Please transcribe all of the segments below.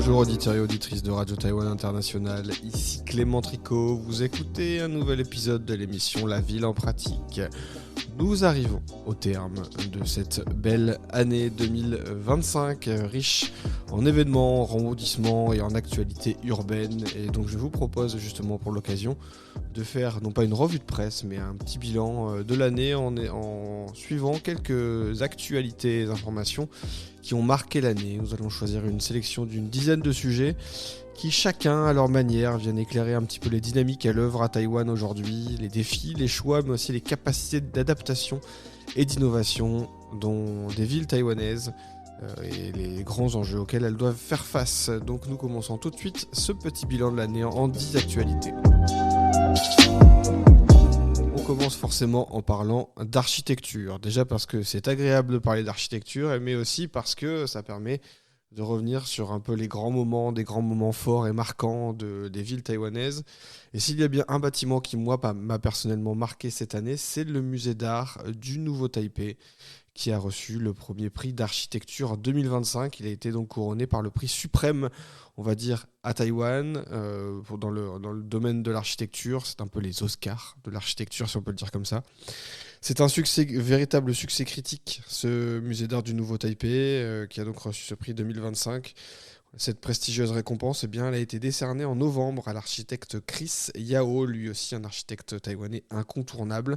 Bonjour auditeurs et auditrices de Radio Taïwan International, ici Clément Tricot, vous écoutez un nouvel épisode de l'émission La Ville en pratique. Nous arrivons au terme de cette belle année 2025, riche en événements, en rebondissements et en actualités urbaines. Et donc je vous propose justement pour l'occasion de faire non pas une revue de presse, mais un petit bilan de l'année en suivant quelques actualités et informations qui ont marqué l'année. Nous allons choisir une sélection d'une dizaine de sujets qui chacun à leur manière viennent éclairer un petit peu les dynamiques à l'œuvre à Taïwan aujourd'hui, les défis, les choix, mais aussi les capacités d'adaptation et d'innovation dont des villes taïwanaises et les grands enjeux auxquels elles doivent faire face. Donc nous commençons tout de suite ce petit bilan de l'année en 10 actualités. On commence forcément en parlant d'architecture, déjà parce que c'est agréable de parler d'architecture, mais aussi parce que ça permet de revenir sur un peu les grands moments, des grands moments forts et marquants des villes taïwanaises. Et s'il y a bien un bâtiment qui, moi, m'a personnellement marqué cette année, c'est le musée d'art du Nouveau Taipei, qui a reçu le premier prix d'architecture en 2025. Il a été donc couronné par le prix suprême, on va dire, à Taïwan, dans le domaine de l'architecture. C'est un peu les Oscars de l'architecture, si on peut le dire comme ça. C'est un véritable succès critique, ce musée d'art du Nouveau Taipei, qui a donc reçu ce prix 2025. Cette prestigieuse récompense, elle a été décernée en novembre à l'architecte Chris Yao, lui aussi un architecte taïwanais incontournable,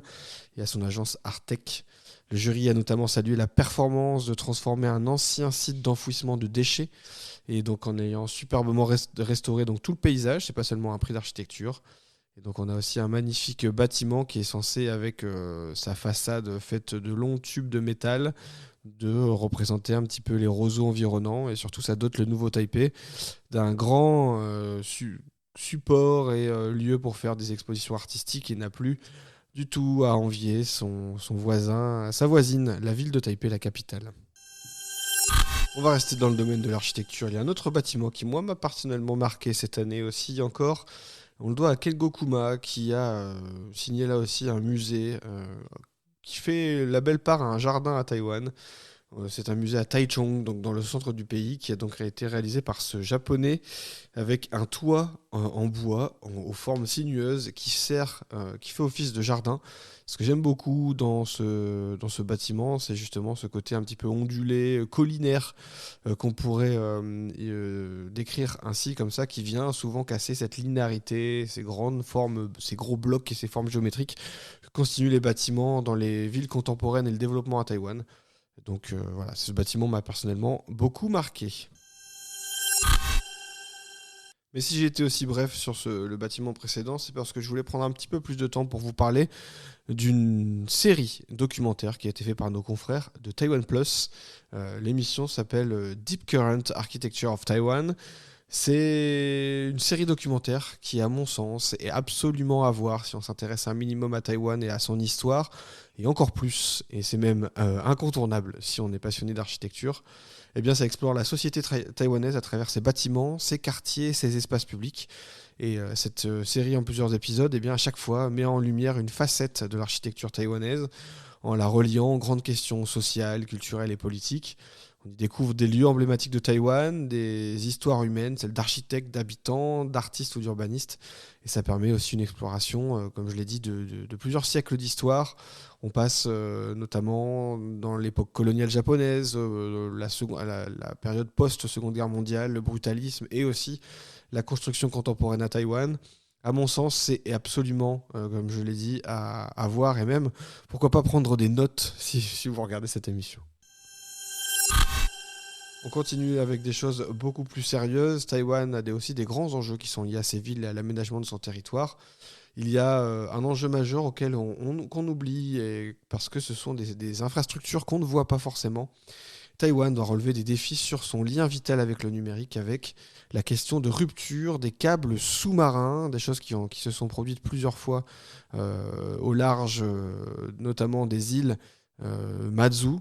et à son agence Artec. Le jury a notamment salué la performance de transformer un ancien site d'enfouissement de déchets, et donc en ayant superbement restauré donc tout le paysage. C'est pas seulement un prix d'architecture. Et donc on a aussi un magnifique bâtiment qui est censé, avec sa façade faite de longs tubes de métal, de représenter un petit peu les roseaux environnants, et surtout ça dote le Nouveau Taipei d'un grand support et lieu pour faire des expositions artistiques, et n'a plus du tout à envier son voisin, sa voisine, la ville de Taipei, la capitale. On va rester dans le domaine de l'architecture. Il y a un autre bâtiment qui, moi, m'a personnellement marqué cette année aussi encore. On le doit à Kelgokuma, qui a signé là aussi un musée qui fait la belle part à un jardin à Taïwan. C'est un musée à Taichung, donc dans le centre du pays, qui a donc été réalisé par ce japonais avec un toit en bois aux formes sinueuses qui fait office de jardin. Ce que j'aime beaucoup dans ce bâtiment, c'est justement ce côté un petit peu ondulé, collinaire, qu'on pourrait décrire ainsi, comme ça, qui vient souvent casser cette linéarité, ces grandes formes, ces gros blocs et ces formes géométriques que constituent les bâtiments dans les villes contemporaines et le développement à Taïwan. Donc voilà, ce bâtiment m'a personnellement beaucoup marqué. Mais si j'ai été aussi bref sur le bâtiment précédent, c'est parce que je voulais prendre un petit peu plus de temps pour vous parler d'une série documentaire qui a été faite par nos confrères de Taiwan Plus. L'émission s'appelle Deep Current Architecture of Taiwan. C'est une série documentaire qui, à mon sens, est absolument à voir si on s'intéresse un minimum à Taïwan et à son histoire, et encore plus, et c'est même incontournable si on est passionné d'architecture. Eh bien, ça explore la société taïwanaise à travers ses bâtiments, ses quartiers, ses espaces publics. Et cette série en plusieurs épisodes, eh bien, à chaque fois, met en lumière une facette de l'architecture taïwanaise en la reliant aux grandes questions sociales, culturelles et politiques. On y découvre des lieux emblématiques de Taïwan, des histoires humaines, celles d'architectes, d'habitants, d'artistes ou d'urbanistes. Et ça permet aussi une exploration, comme je l'ai dit, de plusieurs siècles d'histoire. On passe notamment dans l'époque coloniale japonaise, la période post-Seconde Guerre mondiale, le brutalisme et aussi la construction contemporaine à Taïwan. À mon sens, c'est absolument, comme je l'ai dit, à voir, et même, pourquoi pas prendre des notes si vous regardez cette émission. On continue avec des choses beaucoup plus sérieuses. Taïwan a aussi des grands enjeux qui sont liés à ses villes et à l'aménagement de son territoire. Il y a un enjeu majeur auquel qu'on oublie, parce que ce sont des infrastructures qu'on ne voit pas forcément. Taïwan doit relever des défis sur son lien vital avec le numérique, avec la question de rupture des câbles sous-marins, des choses qui se sont produites plusieurs fois au large, notamment des îles Matsu,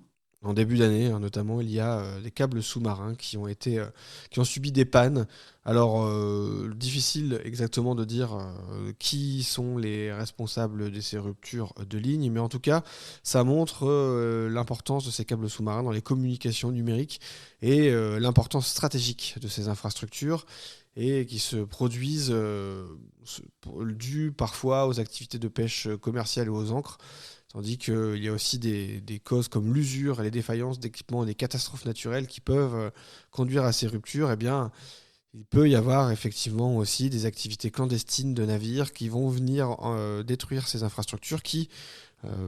En début d'année, hein, notamment, il y a des câbles sous-marins qui ont subi des pannes. Alors, difficile exactement de dire qui sont les responsables de ces ruptures de ligne, mais en tout cas, ça montre l'importance de ces câbles sous-marins dans les communications numériques et l'importance stratégique de ces infrastructures et qui se produisent dû parfois aux activités de pêche commerciale et aux ancres. Tandis qu'il y a aussi des causes comme l'usure et les défaillances d'équipements et des catastrophes naturelles qui peuvent conduire à ces ruptures. Eh bien, il peut y avoir effectivement aussi des activités clandestines de navires qui vont venir détruire ces infrastructures qui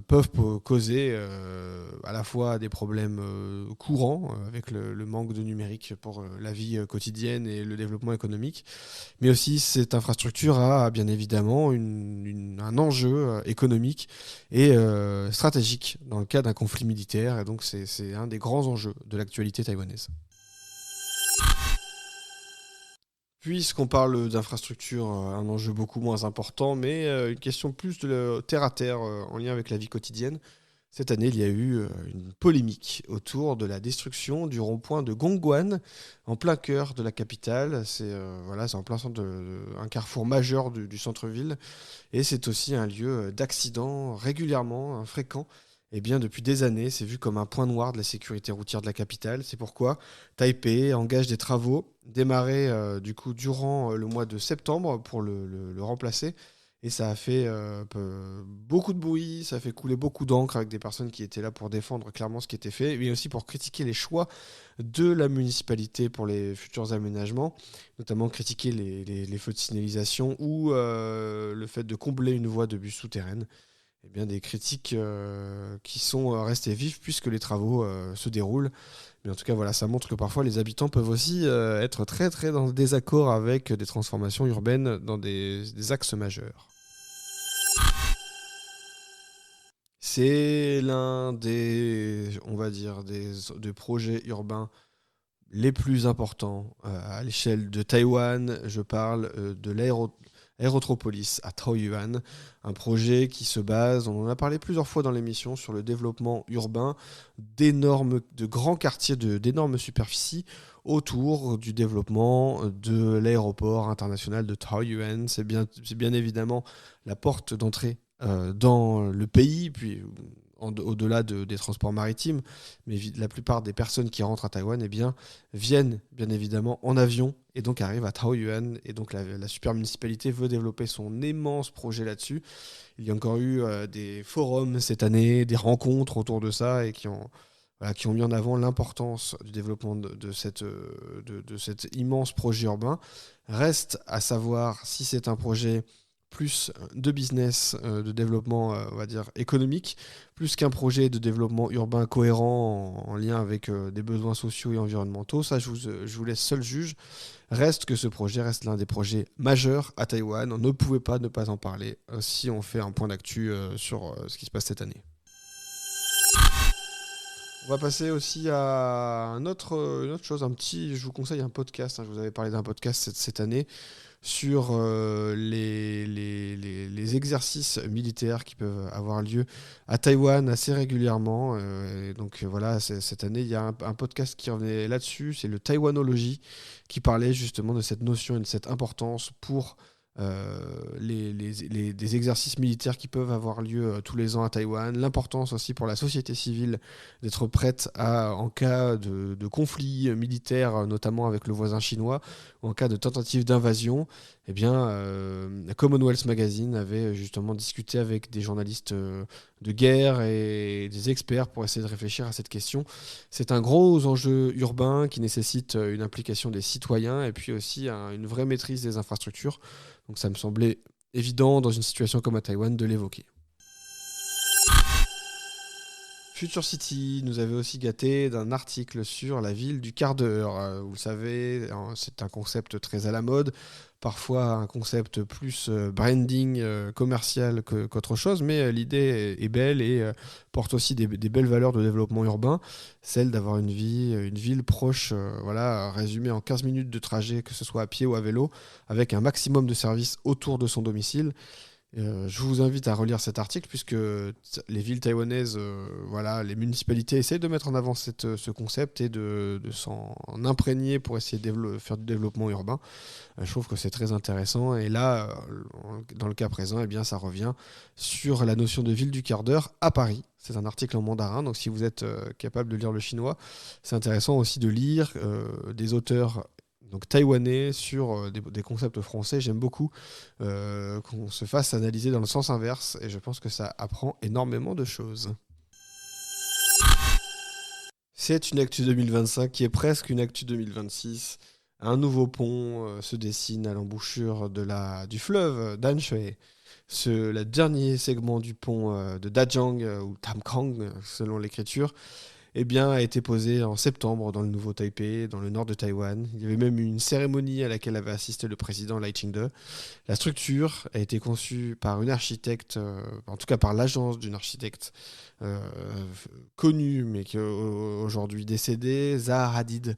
peuvent causer à la fois des problèmes courants avec le manque de numérique pour la vie quotidienne et le développement économique, mais aussi cette infrastructure a bien évidemment un enjeu économique et stratégique dans le cas d'un conflit militaire, et donc c'est un des grands enjeux de l'actualité taïwanaise. Puisqu'on parle d'infrastructure, un enjeu beaucoup moins important, mais une question plus de terre à terre en lien avec la vie quotidienne. Cette année, il y a eu une polémique autour de la destruction du rond-point de Gongguan, en plein cœur de la capitale. C'est en plein centre un carrefour majeur du centre-ville, et c'est aussi un lieu d'accident régulièrement fréquent. Eh bien, depuis des années, c'est vu comme un point noir de la sécurité routière de la capitale. C'est pourquoi Taipei engage des travaux démarrés durant le mois de septembre pour le remplacer. Et ça a fait beaucoup de bruit, ça a fait couler beaucoup d'encre avec des personnes qui étaient là pour défendre clairement ce qui était fait, mais aussi pour critiquer les choix de la municipalité pour les futurs aménagements, notamment critiquer les feux de signalisation ou le fait de combler une voie de bus souterraine. Eh bien, des critiques qui sont restées vives puisque les travaux se déroulent. Mais en tout cas, voilà, ça montre que parfois les habitants peuvent aussi être très très dans le désaccord avec des transformations urbaines dans des axes majeurs. C'est l'un on va dire, des projets urbains les plus importants à l'échelle de Taïwan. Je parle de l'Aérotropolis à Taoyuan, un projet qui se base, on en a parlé plusieurs fois dans l'émission, sur le développement urbain de grands quartiers, d'énormes superficies autour du développement de l'aéroport international de Taoyuan. C'est bien évidemment la porte d'entrée dans le pays, puis au-delà des transports maritimes, mais la plupart des personnes qui rentrent à Taïwan viennent bien évidemment en avion et donc arrivent à Taoyuan, et donc la super municipalité veut développer son immense projet là-dessus. Il y a encore eu des forums cette année, des rencontres autour de ça et qui ont mis en avant l'importance du développement de cet immense projet urbain. Reste à savoir si c'est un projet plus de business, de développement, on va dire, économique, plus qu'un projet de développement urbain cohérent en lien avec des besoins sociaux et environnementaux. Ça, je vous laisse seul juge. Reste que ce projet reste l'un des projets majeurs à Taïwan. On ne pouvait pas ne pas en parler si on fait un point d'actu sur ce qui se passe cette année. On va passer aussi à une autre chose, je vous conseille un podcast. Je vous avais parlé d'un podcast cette année sur les exercices militaires qui peuvent avoir lieu à Taïwan assez régulièrement. Donc voilà, cette année, il y a un podcast qui revenait là-dessus, c'est le Taïwanologie, qui parlait justement de cette notion et de cette importance pour des exercices militaires qui peuvent avoir lieu tous les ans à Taïwan, l'importance aussi pour la société civile d'être prête en cas de conflit militaire, notamment avec le voisin chinois, ou en cas de tentative d'invasion. Eh bien, Commonwealth Magazine avait justement discuté avec des journalistes de guerre et des experts pour essayer de réfléchir à cette question. C'est un gros enjeu urbain qui nécessite une implication des citoyens et puis aussi une vraie maîtrise des infrastructures. Donc ça me semblait évident dans une situation comme à Taïwan de l'évoquer. Future City nous avait aussi gâté d'un article sur la ville du quart d'heure. Vous le savez, c'est un concept très à la mode, parfois un concept plus branding commercial qu'autre chose, mais l'idée est belle et porte aussi des belles valeurs de développement urbain, celle d'avoir une ville proche, résumée en 15 minutes de trajet, que ce soit à pied ou à vélo, avec un maximum de services autour de son domicile. Je vous invite à relire cet article puisque les villes taïwanaises, voilà, les municipalités essayent de mettre en avant ce concept et de s'en imprégner pour essayer de faire du développement urbain. Je trouve que c'est très intéressant. Et là, dans le cas présent, eh bien, ça revient sur la notion de ville du quart d'heure à Paris. C'est un article en mandarin, donc si vous êtes capable de lire le chinois, c'est intéressant aussi de lire des auteurs donc taïwanais sur des concepts français. J'aime beaucoup qu'on se fasse analyser dans le sens inverse et je pense que ça apprend énormément de choses. C'est une actu 2025 qui est presque une actu 2026. Un nouveau pont se dessine à l'embouchure du fleuve Danshui. Le dernier segment du pont de Dajiang ou Tamkang selon l'écriture, eh bien, a été posé en septembre dans le nouveau Taipei, dans le nord de Taïwan. Il y avait même eu une cérémonie à laquelle avait assisté le président Lai Ching-te. La structure a été conçue par une architecte, en tout cas par l'agence d'une architecte connue, mais qui est aujourd'hui décédée, Zaha Hadid.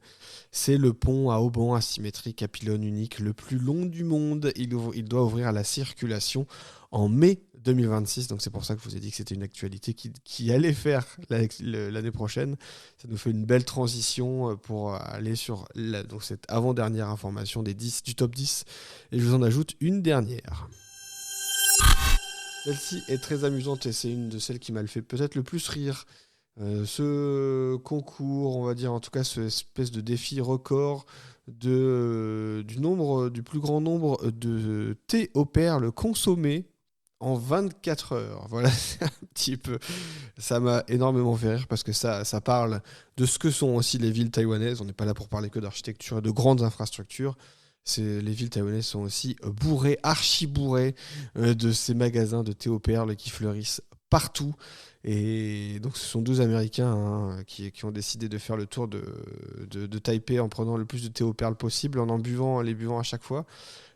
C'est le pont à haubans asymétrique à pylône unique le plus long du monde. Il doit ouvrir à la circulation en mai 2026, donc c'est pour ça que je vous ai dit que c'était une actualité qui allait faire l'année prochaine. Ça nous fait une belle transition pour aller sur donc cette avant-dernière information du top 10, et je vous en ajoute une dernière. Celle-ci est très amusante et c'est une de celles qui m'a fait peut-être le plus rire. Ce concours, on va dire en tout cas ce espèce de défi record du plus grand nombre de thé aux perles consommés en 24 heures. Voilà, c'est un petit peu... Ça m'a énormément fait rire parce que ça parle de ce que sont aussi les villes taïwanaises. On n'est pas là pour parler que d'architecture et de grandes infrastructures. Les villes taïwanaises sont aussi bourrées, archi bourrées de ces magasins de thé aux perles qui fleurissent partout. Et donc ce sont 12 Américains qui ont décidé de faire le tour de Taipei en prenant le plus de thé aux perles possible, en les buvant à chaque fois.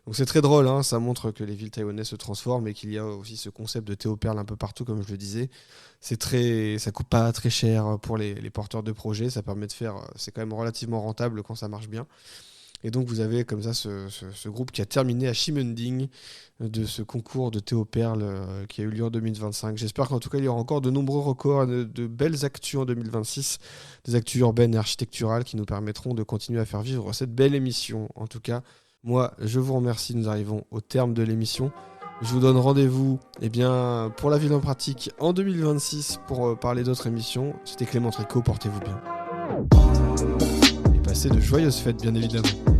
Donc c'est très drôle, hein, ça montre que les villes taïwanaises se transforment et qu'il y a aussi ce concept de thé aux perles un peu partout, comme je le disais. Ça coûte pas très cher pour les porteurs de projets, ça permet de faire, c'est quand même relativement rentable quand ça marche bien. Et donc vous avez comme ça ce groupe qui a terminé à Ximending de ce concours de thé aux perles qui a eu lieu en 2025. J'espère qu'en tout cas il y aura encore de nombreux records et de belles actus en 2026, des actus urbaines et architecturales qui nous permettront de continuer à faire vivre cette belle émission. En tout cas, moi je vous remercie, nous arrivons au terme de l'émission. Je vous donne rendez-vous pour la ville en pratique en 2026 pour parler d'autres émissions. C'était Clément Tricot, portez-vous bien. Et passez de joyeuses fêtes bien évidemment.